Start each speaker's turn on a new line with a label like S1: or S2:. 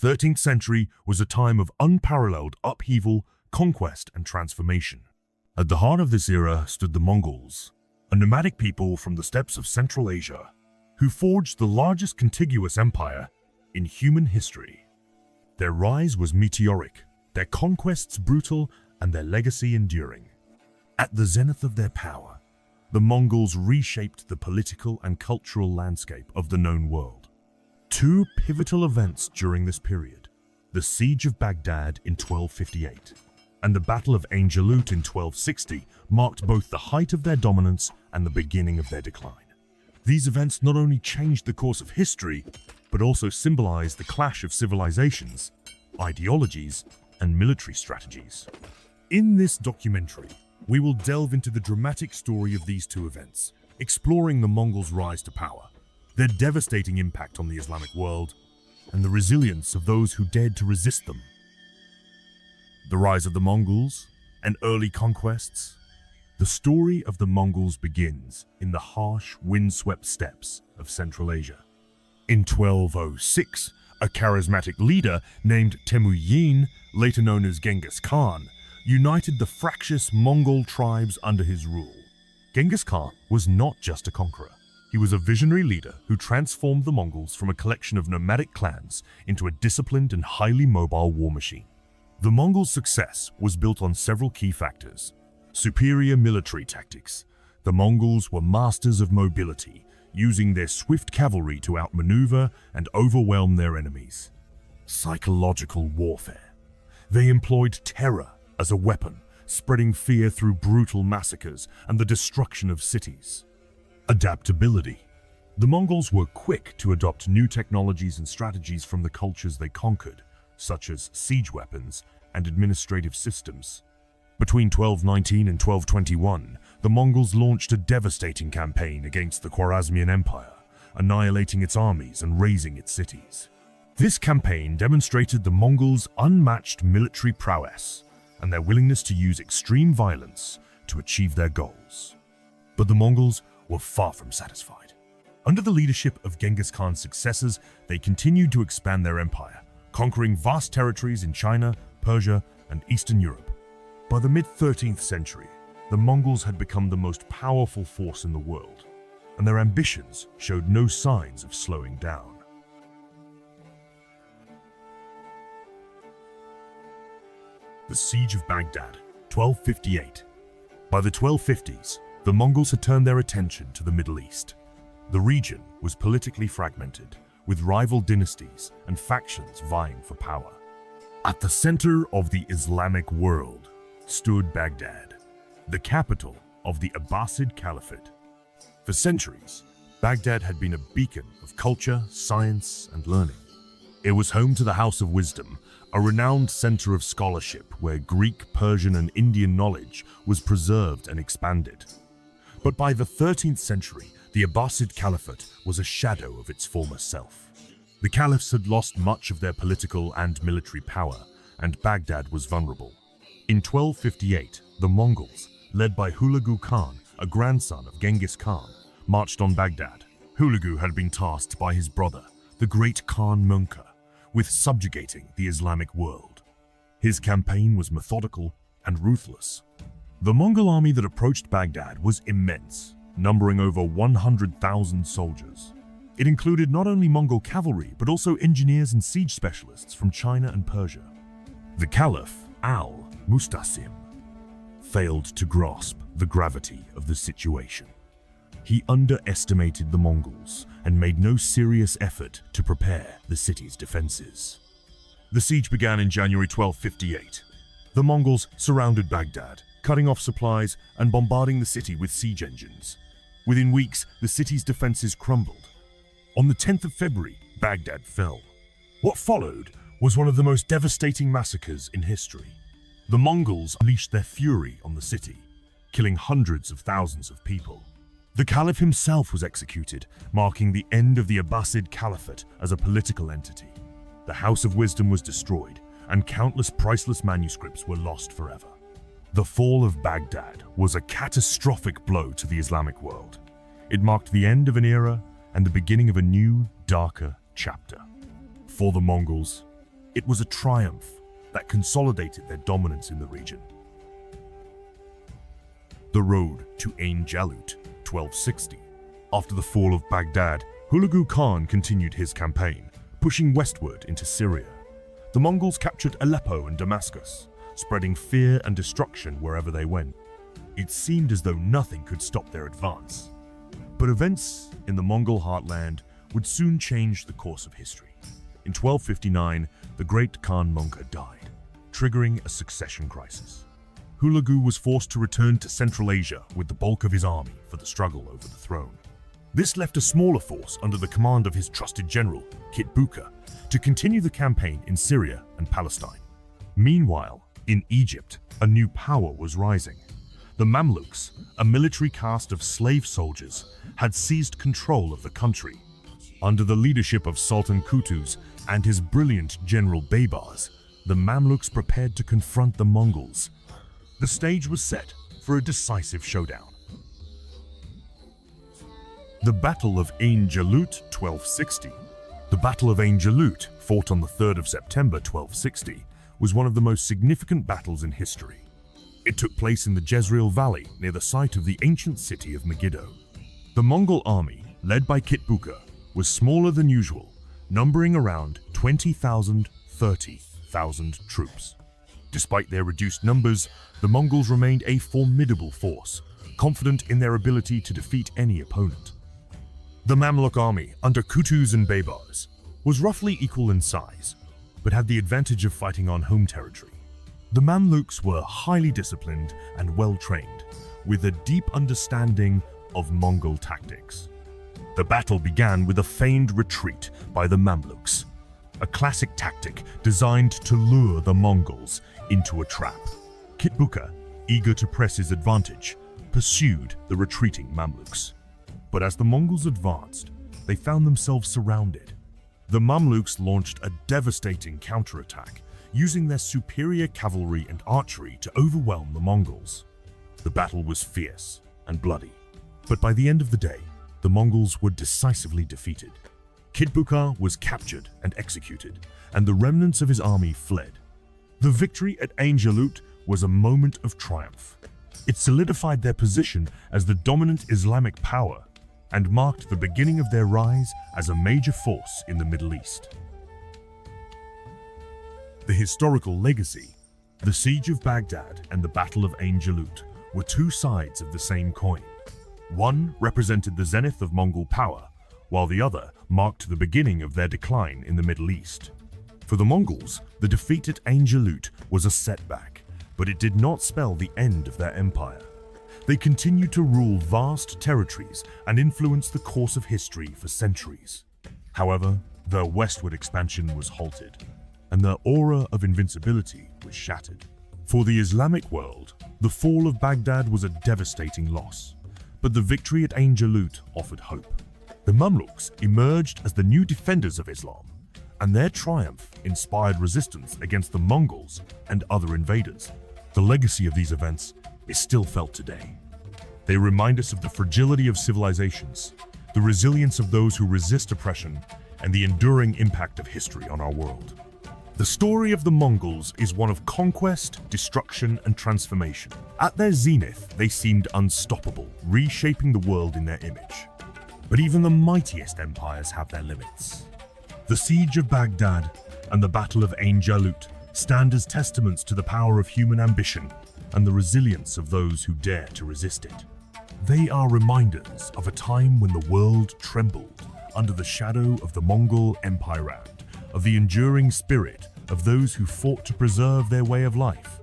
S1: 13th century was a time of unparalleled upheaval, conquest, and transformation. At the heart of this era stood the Mongols, a nomadic people from the steppes of Central Asia, who forged the largest contiguous empire in human history. Their rise was meteoric, their conquests brutal, and their legacy enduring. At the zenith of their power, the Mongols reshaped the political and cultural landscape of the known world. Two pivotal events during this period, the Siege of Baghdad in 1258 and the Battle of Ain Jalut in 1260, marked both the height of their dominance and the beginning of their decline. These events not only changed the course of history, but also symbolized the clash of civilizations, ideologies, and military strategies. In this documentary, we will delve into the dramatic story of these two events, exploring the Mongols' rise to power, their devastating impact on the Islamic world, and the resilience of those who dared to resist them. The rise of the Mongols and early conquests. The story of the Mongols begins in the harsh, windswept steppes of Central Asia. In 1206, a charismatic leader named Temujin, later known as Genghis Khan, united the fractious Mongol tribes under his rule. Genghis Khan was not just a conqueror. He was a visionary leader who transformed the Mongols from a collection of nomadic clans into a disciplined and highly mobile war machine. The Mongols' success was built on several key factors. Superior military tactics. The Mongols were masters of mobility, using their swift cavalry to outmaneuver and overwhelm their enemies. Psychological warfare. They employed terror as a weapon, spreading fear through brutal massacres and the destruction of cities. Adaptability. The Mongols were quick to adopt new technologies and strategies from the cultures they conquered, such as siege weapons and administrative systems. Between 1219 and 1221, the Mongols launched a devastating campaign against the Khwarezmian Empire, annihilating its armies and razing its cities. This campaign demonstrated the Mongols' unmatched military prowess and their willingness to use extreme violence to achieve their goals. But the Mongols were far from satisfied. Under the leadership of Genghis Khan's successors, they continued to expand their empire, conquering vast territories in China, Persia, and Eastern Europe. By the mid-13th century, the Mongols had become the most powerful force in the world, and their ambitions showed no signs of slowing down. The Siege of Baghdad, 1258. By the 1250s, the Mongols had turned their attention to the Middle East. The region was politically fragmented, with rival dynasties and factions vying for power. At the center of the Islamic world stood Baghdad, the capital of the Abbasid Caliphate. For centuries, Baghdad had been a beacon of culture, science, and learning. It was home to the House of Wisdom, a renowned center of scholarship where Greek, Persian, and Indian knowledge was preserved and expanded. But by the 13th century, the Abbasid Caliphate was a shadow of its former self. The caliphs had lost much of their political and military power, and Baghdad was vulnerable. In 1258, the Mongols, led by Hulagu Khan, a grandson of Genghis Khan, marched on Baghdad. Hulagu had been tasked by his brother, the great Khan Munka, with subjugating the Islamic world. His campaign was methodical and ruthless. The Mongol army that approached Baghdad was immense, numbering over 100,000 soldiers. It included not only Mongol cavalry, but also engineers and siege specialists from China and Persia. The Caliph, al-Mustasim, failed to grasp the gravity of the situation. He underestimated the Mongols and made no serious effort to prepare the city's defenses. The siege began in January 1258. The Mongols surrounded Baghdad, cutting off supplies and bombarding the city with siege engines. Within weeks, the city's defenses crumbled. On the 10th of February, Baghdad fell. What followed was one of the most devastating massacres in history. The Mongols unleashed their fury on the city, killing hundreds of thousands of people. The Caliph himself was executed, marking the end of the Abbasid Caliphate as a political entity. The House of Wisdom was destroyed, and countless priceless manuscripts were lost forever. The fall of Baghdad was a catastrophic blow to the Islamic world. It marked the end of an era and the beginning of a new, darker chapter. For the Mongols, It was a triumph that consolidated their dominance in the region. The road to Ain Jalut, 1260. After the fall of Baghdad, Hulagu Khan continued his campaign, pushing westward into Syria. The Mongols captured Aleppo and Damascus, spreading fear and destruction wherever they went. It seemed as though nothing could stop their advance. But events in the Mongol heartland would soon change the course of history. In 1259, the great Khan Monka died, triggering a succession crisis. Hulagu was forced to return to Central Asia with the bulk of his army for the struggle over the throne. This left a smaller force under the command of his trusted general, Kitbuka, to continue the campaign in Syria and Palestine. Meanwhile, in Egypt, a new power was rising. The Mamluks, a military caste of slave soldiers, had seized control of the country. Under the leadership of Sultan Qutuz and his brilliant general Baybars, the Mamluks prepared to confront the Mongols. The stage was set for a decisive showdown. The Battle of Ain Jalut, 1260. The Battle of Ain Jalut, fought on the 3rd of September 1260, was one of the most significant battles in history. It took place in the Jezreel Valley near the site of the ancient city of Megiddo. The Mongol army, led by Kitbuka, was smaller than usual, numbering around 30,000 troops. Despite their reduced numbers, the Mongols remained a formidable force, confident in their ability to defeat any opponent. The Mamluk army, under Qutuz and Baybars, was roughly equal in size, but had the advantage of fighting on home territory. The Mamluks were highly disciplined and well-trained, with a deep understanding of Mongol tactics. The battle began with a feigned retreat by the Mamluks, a classic tactic designed to lure the Mongols into a trap. Kitbuka, eager to press his advantage, pursued the retreating Mamluks. But as the Mongols advanced, they found themselves surrounded. The Mamluks launched a devastating counterattack, using their superior cavalry and archery to overwhelm the Mongols. The battle was fierce and bloody, but by the end of the day, the Mongols were decisively defeated. Kitbuka was captured and executed, and the remnants of his army fled. The victory at Ain Jalut was a moment of triumph. It solidified their position as the dominant Islamic power and marked the beginning of their rise as a major force in the Middle East. The historical legacy, the Siege of Baghdad and the Battle of Ain Jalut, were two sides of the same coin. One represented the zenith of Mongol power, while the other marked the beginning of their decline in the Middle East. For the Mongols, the defeat at Ain Jalut was a setback, but it did not spell the end of their empire. They continued to rule vast territories and influence the course of history for centuries. However, their westward expansion was halted, and their aura of invincibility was shattered. For the Islamic world, the fall of Baghdad was a devastating loss, but the victory at Ain Jalut offered hope. The Mamluks emerged as the new defenders of Islam, and their triumph inspired resistance against the Mongols and other invaders. The legacy of these events is still felt today. They remind us of the fragility of civilizations, the resilience of those who resist oppression, and the enduring impact of history on our world. The story of the Mongols is one of conquest, destruction, and transformation. At their zenith, they seemed unstoppable, reshaping the world in their image. But even the mightiest empires have their limits. The Siege of Baghdad and the Battle of Ain Jalut stand as testaments to the power of human ambition and the resilience of those who dare to resist it. They are reminders of a time when the world trembled under the shadow of the Mongol Empire and of the enduring spirit of those who fought to preserve their way of life.